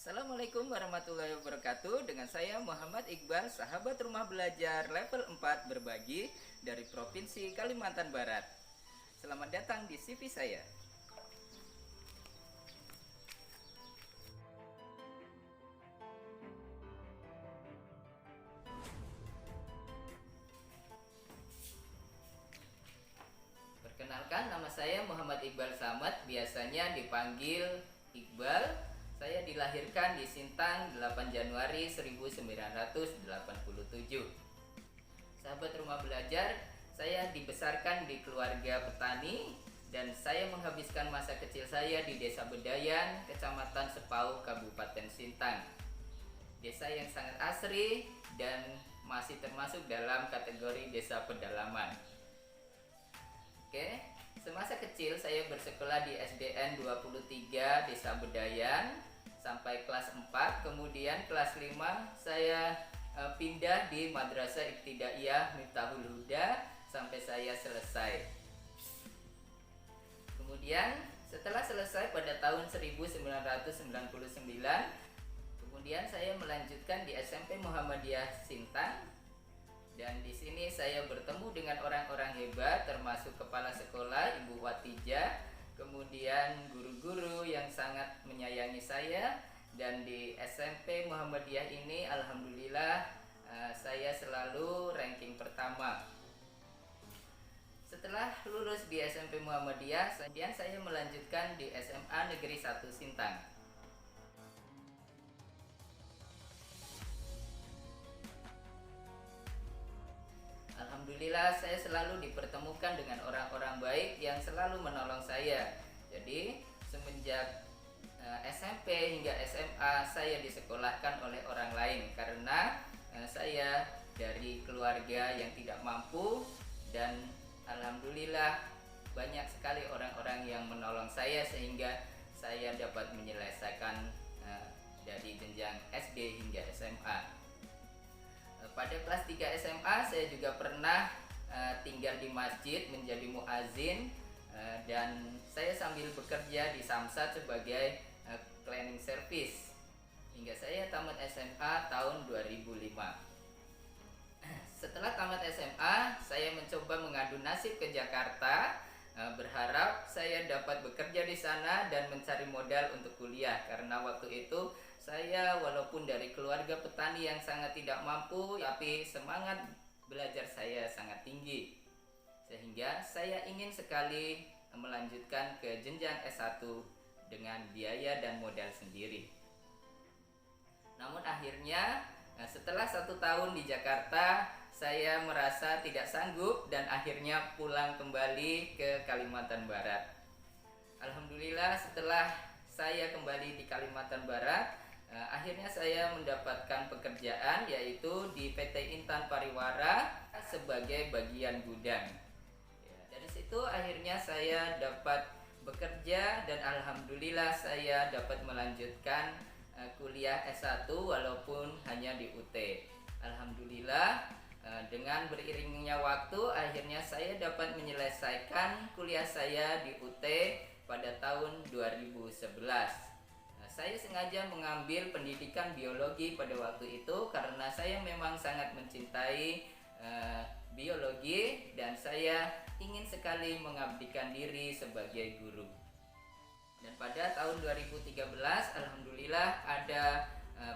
Assalamualaikum warahmatullahi wabarakatuh. Dengan saya Muhammad Iqbal, sahabat rumah belajar level 4 berbagi dari Provinsi Kalimantan Barat. Selamat datang di CV saya. Perkenalkan, nama saya Muhammad Iqbal Samad, biasanya dipanggil Iqbal. Saya dilahirkan di Sintang 8 Januari 1987. Sahabat rumah belajar, saya dibesarkan di keluarga petani dan saya menghabiskan masa kecil saya di Desa Bedayan, Kecamatan Sepau, Kabupaten Sintang. Desa yang sangat asri dan masih termasuk dalam kategori desa pedalaman. Oke, semasa kecil saya bersekolah di SDN 23 Desa Bedayan sampai kelas 4, kemudian kelas 5 saya pindah di Madrasah Ibtidaiyah Miftahul Huda sampai saya selesai. Kemudian setelah selesai pada tahun 1999, kemudian saya melanjutkan di SMP Muhammadiyah Sintang. Dan di sini saya bertemu dengan orang-orang hebat, termasuk kepala sekolah Ibu Watijah, kemudian guru-guru yang sangat menyayangi saya. Dan di SMP Muhammadiyah ini alhamdulillah saya selalu ranking pertama. Setelah lulus di SMP Muhammadiyah, kemudian saya melanjutkan di SMA Negeri 1 Sintang. Alhamdulillah saya selalu dipertemukan dengan orang-orang baik yang selalu menolong saya. Jadi semenjak SMP hingga SMA saya disekolahkan oleh orang lain karena saya dari keluarga yang tidak mampu, dan alhamdulillah banyak sekali orang-orang yang menolong saya sehingga saya dapat menyelesaikan dari jenjang SD hingga SMA. Pada kelas 3 SMA saya juga pernah tinggal di masjid menjadi muazin, dan saya sambil bekerja di Samsat sebagai cleaning service hingga saya tamat SMA tahun 2005. Setelah tamat SMA, saya mencoba mengadu nasib ke Jakarta, berharap saya dapat bekerja di sana dan mencari modal untuk kuliah, karena waktu itu saya walaupun dari keluarga petani yang sangat tidak mampu, tapi semangat belajar saya sangat tinggi, sehingga saya ingin sekali melanjutkan ke jenjang S1 dengan biaya dan modal sendiri. Namun akhirnya setelah 1 tahun di Jakarta, saya merasa tidak sanggup dan akhirnya pulang kembali ke Kalimantan Barat. Alhamdulillah setelah saya kembali di Kalimantan Barat, akhirnya saya mendapatkan pekerjaan yaitu di PT Intan Pariwara sebagai bagian gudang. Dari situ akhirnya saya dapat bekerja dan alhamdulillah saya dapat melanjutkan kuliah S1 walaupun hanya di UT. Alhamdulillah dengan beriringnya waktu akhirnya saya dapat menyelesaikan kuliah saya di UT pada tahun 2011. Saya sengaja mengambil pendidikan biologi pada waktu itu karena saya memang sangat mencintai biologi dan saya ingin sekali mengabdikan diri sebagai guru. Dan pada tahun 2013 alhamdulillah ada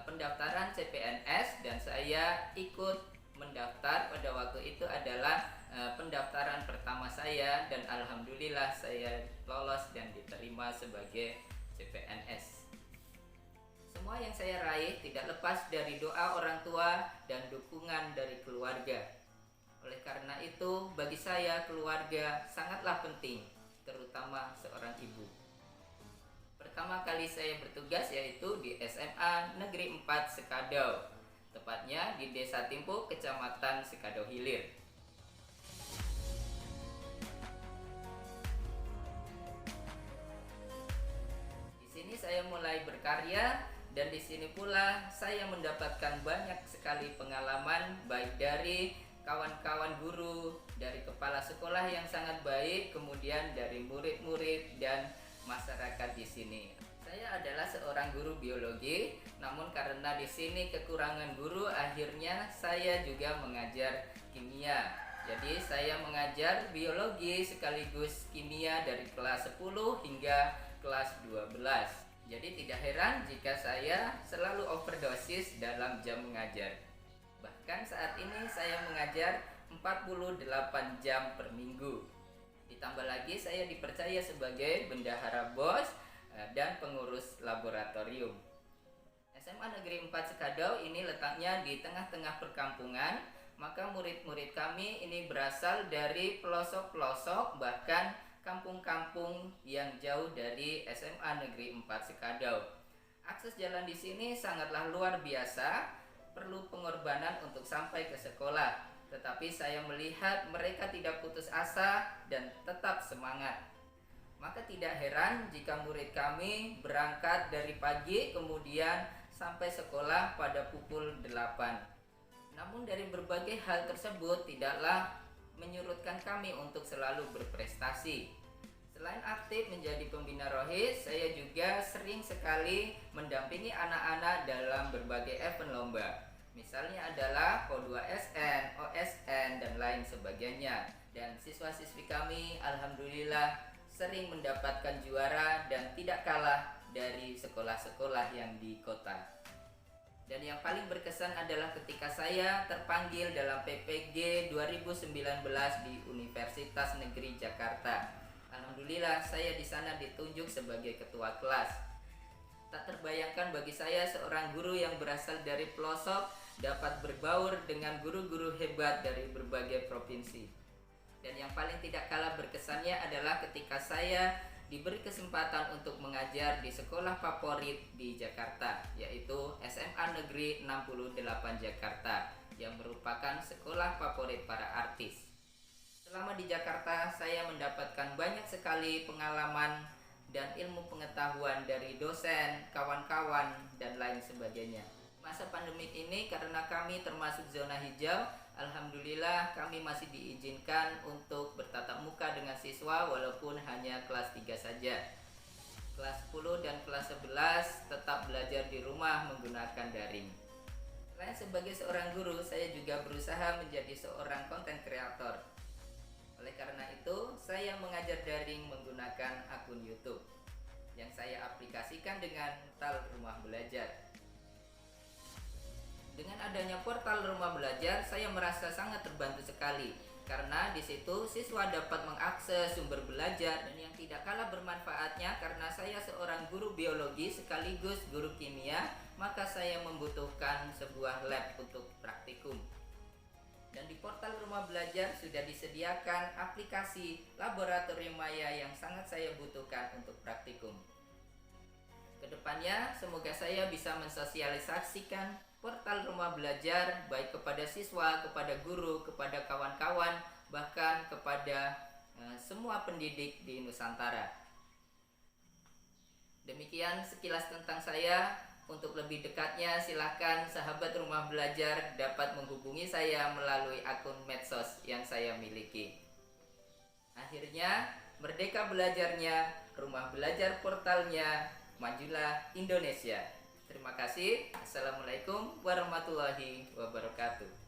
pendaftaran CPNS dan saya ikut mendaftar. Pada waktu itu adalah pendaftaran pertama saya dan alhamdulillah saya lolos dan diterima sebagai CPNS. Semua yang saya raih tidak lepas dari doa orang tua dan dukungan dari keluarga. Oleh karena itu, bagi saya keluarga sangatlah penting, terutama seorang ibu. Pertama kali saya bertugas yaitu di SMA Negeri 4 Sekadau, tepatnya di Desa Timpo, Kecamatan Sekadau Hilir. Di sini saya mulai berkarya. Dan di sini pula saya mendapatkan banyak sekali pengalaman baik dari kawan-kawan guru, dari kepala sekolah yang sangat baik, kemudian dari murid-murid dan masyarakat di sini. Saya Saya adalah seorang guru biologi, namun karena di sini kekurangan guru, akhirnya saya juga mengajar kimia. Jadi saya mengajar biologi sekaligus kimia dari kelas 10 hingga kelas 12. Jadi tidak heran jika saya selalu overdosis dalam jam mengajar. Bahkan saat ini saya mengajar 48 jam per minggu. Ditambah lagi saya dipercaya sebagai bendahara BOS dan pengurus laboratorium. SMA Negeri 4 Sekadau ini letaknya di tengah-tengah perkampungan, maka murid-murid kami ini berasal dari pelosok-pelosok bahkan kampung-kampung yang jauh dari SMA Negeri 4 Sekadau. Akses jalan di sini sangatlah luar biasa, perlu pengorbanan untuk sampai ke sekolah. Tetapi saya melihat mereka tidak putus asa dan tetap semangat. Maka tidak heran jika murid kami berangkat dari pagi kemudian sampai sekolah pada pukul 8. Namun dari berbagai hal tersebut tidaklah menyurutkan kami untuk selalu berprestasi. Selain aktif menjadi pembina rohis, saya juga sering sekali mendampingi anak-anak dalam berbagai event lomba. Misalnya adalah O2SN, OSN, dan lain sebagainya. Dan siswa-siswi kami alhamdulillah sering mendapatkan juara dan tidak kalah dari sekolah-sekolah yang di kota. Dan yang paling berkesan adalah ketika saya terpanggil dalam PPG 2019 di Universitas Negeri Jakarta. Alhamdulillah saya di sana ditunjuk sebagai ketua kelas. Tak terbayangkan bagi saya seorang guru yang berasal dari pelosok dapat berbaur dengan guru-guru hebat dari berbagai provinsi. Dan yang paling tidak kalah berkesannya adalah ketika saya diberi kesempatan untuk mengajar di sekolah favorit di Jakarta, yaitu SMA Negeri 68 Jakarta, yang merupakan sekolah favorit para artis. Selama di Jakarta, saya mendapatkan banyak sekali pengalaman dan ilmu pengetahuan dari dosen, kawan-kawan, dan lain sebagainya. Masa pandemik ini karena kami termasuk zona hijau, alhamdulillah kami masih diizinkan untuk bertatap muka dengan siswa walaupun hanya kelas 3 saja. Kelas 10 dan kelas 11 tetap belajar di rumah menggunakan daring. Selain sebagai seorang guru, saya juga berusaha menjadi seorang konten kreator. Oleh karena itu, saya mengajar daring menggunakan akun YouTube yang saya aplikasikan dengan portal Rumah Belajar. Dengan adanya portal Rumah Belajar, saya merasa sangat terbantu sekali karena di situ siswa dapat mengakses sumber belajar dan yang tidak kalah bermanfaatnya karena saya seorang guru biologi sekaligus guru kimia, maka saya membutuhkan sebuah lab untuk praktikum. Dan di portal Rumah Belajar sudah disediakan aplikasi laboratorium maya yang sangat saya butuhkan untuk praktikum. Kedepannya semoga saya bisa mensosialisasikan portal Rumah Belajar baik kepada siswa, kepada guru, kepada kawan-kawan, bahkan kepada semua pendidik di Nusantara. Demikian sekilas tentang saya. Untuk lebih dekatnya silahkan sahabat Rumah Belajar dapat menghubungi saya melalui akun medsos yang saya miliki. Akhirnya merdeka belajarnya, Rumah Belajar portalnya, majulah Indonesia. Terima kasih. Assalamualaikum warahmatullahi wabarakatuh.